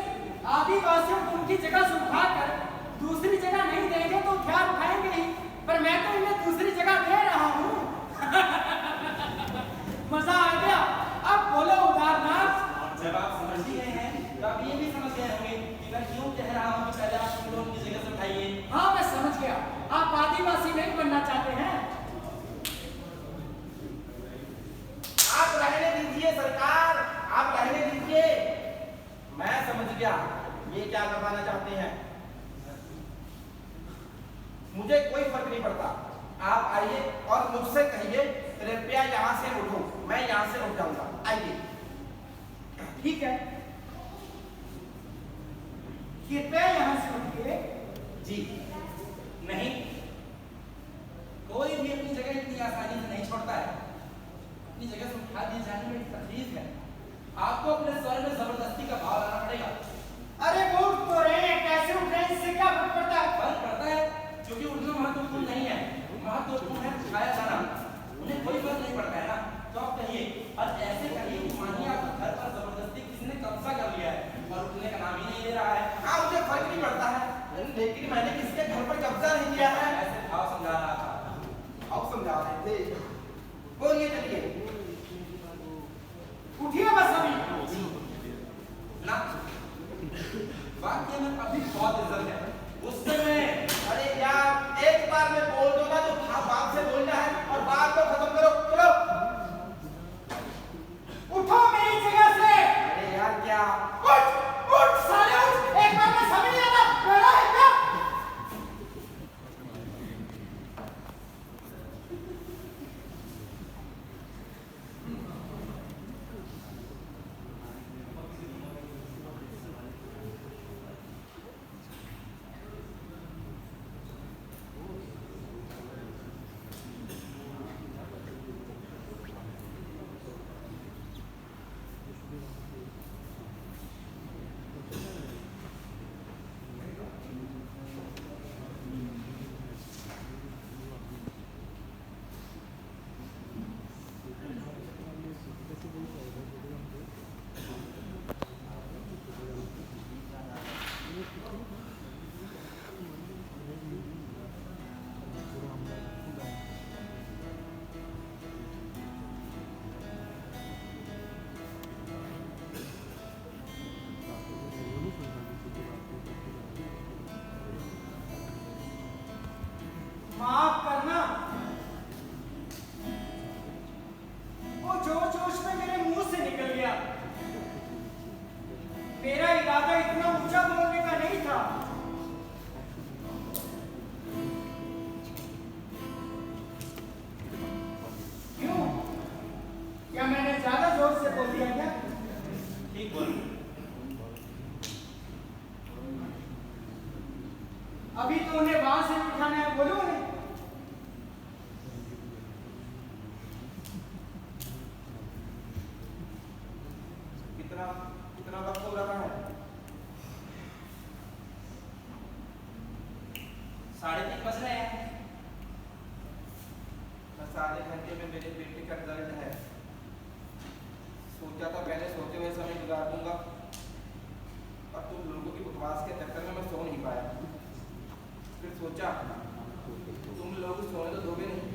आदिवासियों को उनकी जगह से उठाकर दूसरी जगह नहीं देंगे तो हथियार उठाएंगे ही, पर मैं तो इन्हें दूसरी जगह दे रहा हूँ। मजा आ गया। अब बोलो उदाहरणार्थ। जब आप समझ ही गए हैं तो आप ये भी समझ गए होंगे कि मैं क्यों कह रहा हूँ कि पहले आप उनको उनकी जगह से उठाइए। हाँ मैं समझ गया, आप आदिवासी नहीं बनना चाहते हैं। आप रहने दीजिए सरकार, आप रहने दीजिए। मैं समझ गया ये क्या करवाना चाहते हैं। मुझे कोई फर्क नहीं पड़ता, आप आइए और मुझसे कहिए कृपया यहाँ से उठो। मैं यहाँ से उठ जाऊंगा, आइए। ठीक है, कृपया यहाँ से उठिए। जी नहीं, कोई भी अपनी जगह इतनी आसानी से नहीं छोड़ता है। अपनी जगह से उठा दिए जाने में तकलीफ है। आपको अपने स्वर में जबरदस्ती का भाव लाना पड़ेगा। अरे वो उठ तो रहे हैं, कैसे उठ रहे हैं इससे क्या फर्क पड़ता है? फर्क पड़ता है क्योंकि उठना महत्वपूर्ण नहीं है, महत्वपूर्ण है उठाया जाना। उन्हें कोई फर्क नहीं पड़ता है ना, तो आप कहिए। और ऐसे कहिए कि मानिए आपके घर पर जबरदस्ती किसी ने कब्जा कर लिया है और उठने का नाम ही नहीं ले रहा है। हाँ मुझे फर्क नहीं पड़ता है, लेकिन मैंने किसके घर पर कब्जा नहीं किया है। ऐसे भाव समझा रहा था। आप समझा रहे थे। बोलिए, चलिए उठिए बस अभी। ना वाक्य में अभी बहुत इज्जत है, उससे मैं अरे यार एक बार मैं बोल दूंगा तो बात से बोलना है और बात को खत्म करो। चलो उठो मेरी जगह से। अरे यार क्या उठ साले उठ, एक बार में समझ नहीं आता मेरा है क्या? माफ करना, वो जोश में मेरे मुंह से निकल गया। मेरा इरादा इतना ऊंचा बोलने का नहीं था। क्यों? क्या मैंने ज्यादा जोर से बोल दिया क्या? ठीक बोल। अभी तो उन्हें वहां से उठाना है, बोलो उन्हें। कितना वक्त हो रहा है? 3:30 बज रहे हैं। बस आधे घंटे में मेरे बेटे का रिजल्ट है। सोचा था पहले सोते हुए समय गुजार दूंगा, अब तुम लोगों की बकवास के चक्कर में मैं सो नहीं पाया। फिर सोचा तुम लोग सोने तो दोगे नहीं,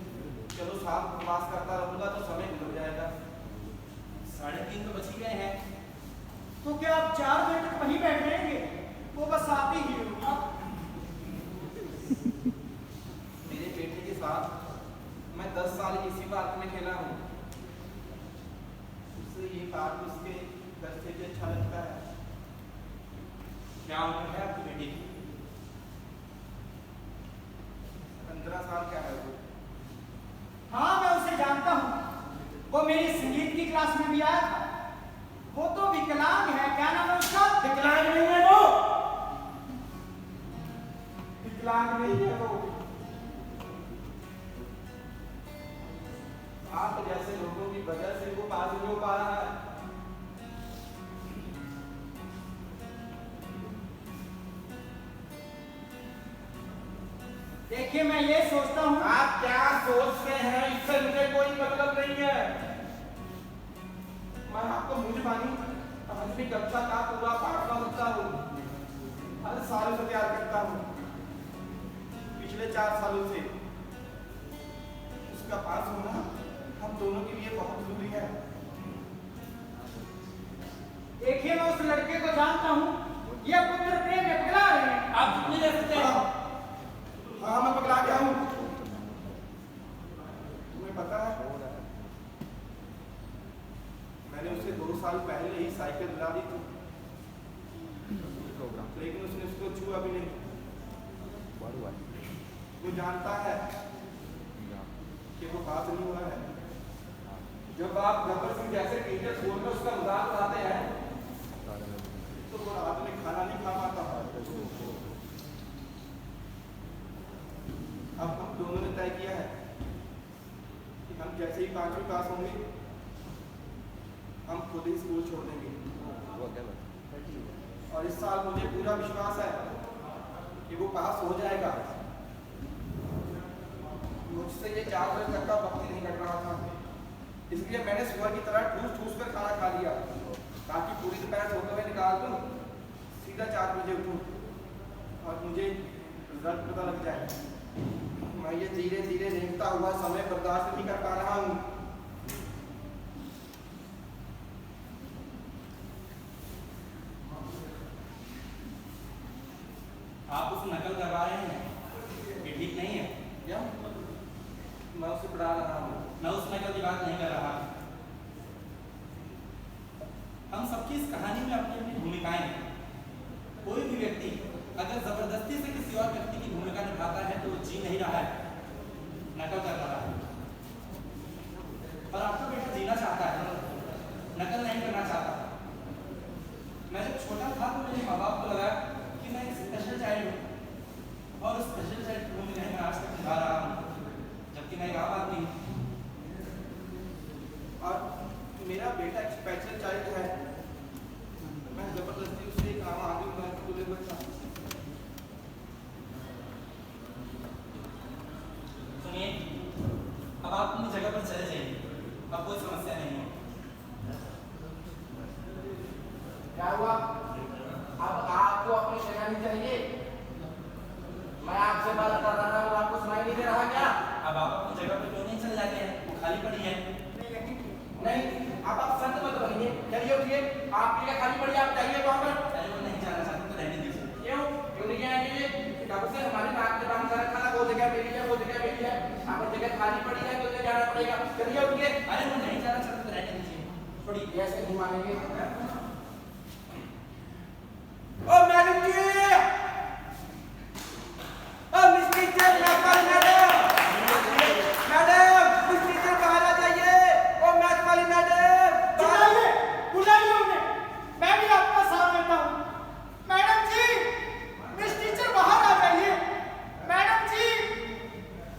चलो साथ बकवास करता रहूंगा तो समय गुजर जाएगा। 3:30 तो बच ही गए हैं। तो क्या आप 4 बजे तक वहीं बैठ रहेंगे? वो बस आते ही होगा। साल इसी पार्क में खेला हूँ। उसे ये पार्क उसके घर से भी अच्छा लगता है। क्या उम्र है आपकी बेटी की? 15 साल का है वो। हाँ, मैं उसे जानता हूँ। वो मेरी संगीत की क्लास में भी आया था। वो तो विकलांग है। क्या नाम है उसका? विकलांग नहीं है वो। विकलांग नहीं है वो। आप जैसे लोगों की वजह से वो पास नहीं हो पा रहा है। देखिए, मैं ये सोचता हूँ। आप क्या सोचते हैं इससे मुझे कोई मतलब नहीं है। मैं आपको मूंजबानी पांचवी कक्षा का पूरा पाठ समझता हूँ। हर साल से तैयार करता हूँ। पिछले 4 सालों से उसका पास होना हम दोनों के लिए बहुत जरूरी है। देखिए, मैं उस लड़के को जानता हूँ। यह पुत्र प्रेम में पगला रहे हैं। आप चुप नहीं रह सकते? हाँ, मैं पगला गया हूँ। तुम्हें पता है, मैंने उसे 2 साल पहले ही साइकिल दिला दी थी, लेकिन उसने उसको छुआ भी नहीं। वो जानता है कि वो पास नहीं हुआ है। जब आप गब्बर सिंह जैसे टीचर स्कूल में उसका मजाक उड़ाते हैं तो वो रात में खाना नहीं खा पाता। अब हम दोनों ने तय किया है कि हम जैसे ही 5वीं पास होंगे हम खुद ही स्कूल छोड़ देंगे। और इस साल मुझे पूरा विश्वास है कि वो पास हो जाएगा। मुझसे ये 4 बजे तक का वक्त ही नहीं कट रहा था, इसलिए मैंने सुबह की तरह ठूस ठूस कर खाना खा लिया ताकि पूरी दोपहर सोते हुए निकाल दूं, सीधा 4 बजे उठूं और मुझे रिजल्ट पता लग जाए। मैं ये धीरे धीरे रेंगता हुआ समय बर्दाश्त नहीं कर पा रहा हूँ। आप उसे नकल करवा रहे हैं, ये ठीक नहीं है। क्या? मैं उसे पढ़ा रहा हूँ। मैं उस नकल की बात नहीं कर रहा। हम सबकी इस कहानी में अपनी अपनी भूमिकाएं हैं। कोई भी व्यक्ति अगर जबरदस्ती से किसी और व्यक्ति की भूमिका निभाता है तो वो जी नहीं रहा है, नकल कर रहा है। और आपका बेटा जीना चाहता है, नकल नहीं करना चाहता। मैं जब छोटा था तो मेरे माँ बाप को लगा कि मैं एक स्पेशल चाइल्ड हूँ और उस स्पेशल चाइल्ड की भूमिका मैं आज तक निभा रहा हूँ, जबकि मैं एक आम आदमी हूँ। और मेरा बेटा एक स्पेशल चाइल्ड है। मैं जबरदस्ती उसे एक आम आदमी बना के तुले बैठा। सुनिए, अब आप अपनी जगह पर चले जाइए, अब कोई समस्या नहीं है। क्या हुआ? अब आपको अपनी जगह नहीं चाहिए? मैं आपसे बात कर रहा हूँ, आपको सुनाई नहीं दे रहा क्या? अब आप अपनी जगह पर क्यों नहीं चले जाते हैं? वो खाली पड़ी है। नहीं, अब आप संत मत बनिए। चलिए उठिए, आपकी जगह खाली पड़ी, आप जाइए वहाँ पर। अरे वो नहीं जाना चाहते तो रहने दीजिए। क्यों नहीं जाएंगे? कब से हमारे नाक के बाहर कर रखा था, वो जगह मेरी है, वो जगह मेरी है। आप जगह खाली पड़ी है तो उसे जाना पड़ेगा। चलिए उठिए। अरे वो नहीं जाना चाहते तो रहने दीजिए। छोड़िए, ऐसे नहीं मानेंगे। ओ मैडम जी, ओ miss teacher, madam, miss teacher बाहर आ जाइए। ओ मैथ वाली मैडम, बुलाइए, बुलाइए उन्हें। मैं भी आपका साथ देता हूँ। मैडम जी, मिस टीचर बाहर आ जाइए। मैडम जी,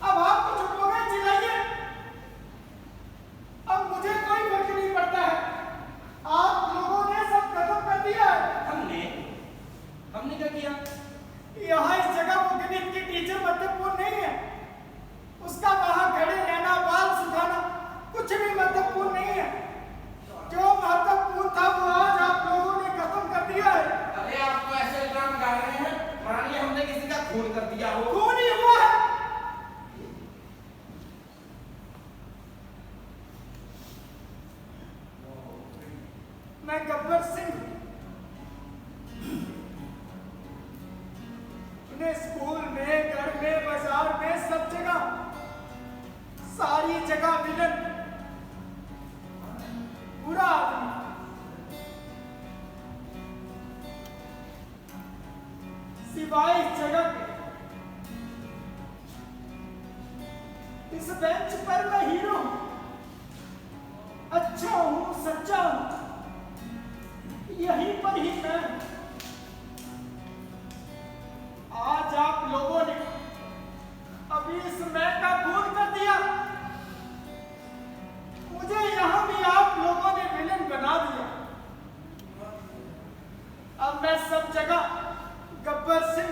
अब आप तो चुप हो गए, चिल्लाइए। अब मुझे कोई फर्क नहीं पड़ता है। आप लोगों ने सब खत्म कर दिया है। हमने क्या किया? यहाँ इस जगह वो गणित की टीचर महत्वपूर्ण नहीं है। उसका वहां खड़े रहना, बाल सुखाना कुछ भी महत्वपूर्ण नहीं है। जो महत्वपूर्ण था वो आज आप लोगों ने खत्म कर दिया है। अरे आप तो ऐसे इल्जाम लगा रहे हैं मानिए हमने किसी का खून कर दिया हो। खून ही हुआ है। मैं गब्बर सिंह स्कूल में, घर में, बाजार में, सब जगह, सारी जगह सिवाय इस जगह के इस बेंच पर मैं हीरो हूं, अच्छा हूं, सच्चा हूं, यहीं पर ही मैं हूं। आज आप लोगों ने अभी इस मैं का खून कर दिया, मुझे यहां भी आप लोगों ने विलन बना दिया। अब मैं सब जगह गब्बर सिंह।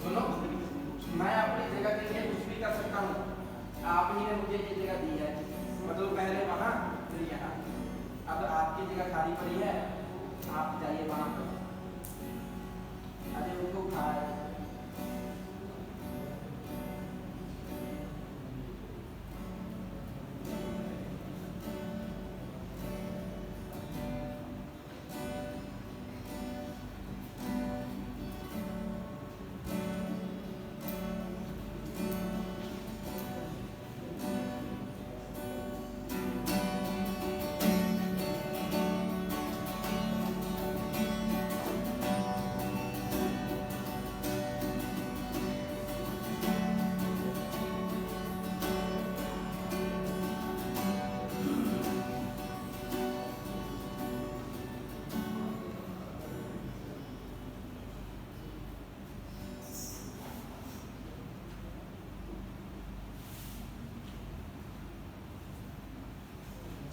सुनो, मैं अपनी जगह के लिए कुछ भी कर सकता हूँ। आप ही ने मुझे ये जगह दी है, मतलब पहले वहाँ फिर यहाँ। अब आपकी जगह खाली पड़ी है, आप जाइए वहाँ पर। अरे उनको खाए।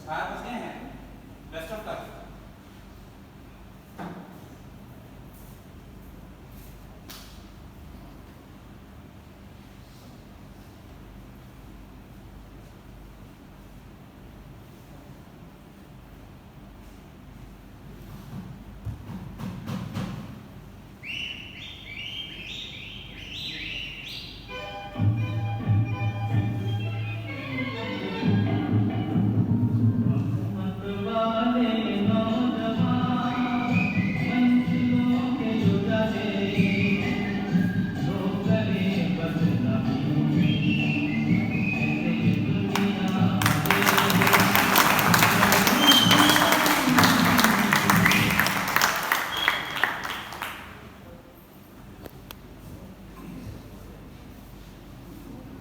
छाया बच गए हैं, बेस्ट ऑफ लक।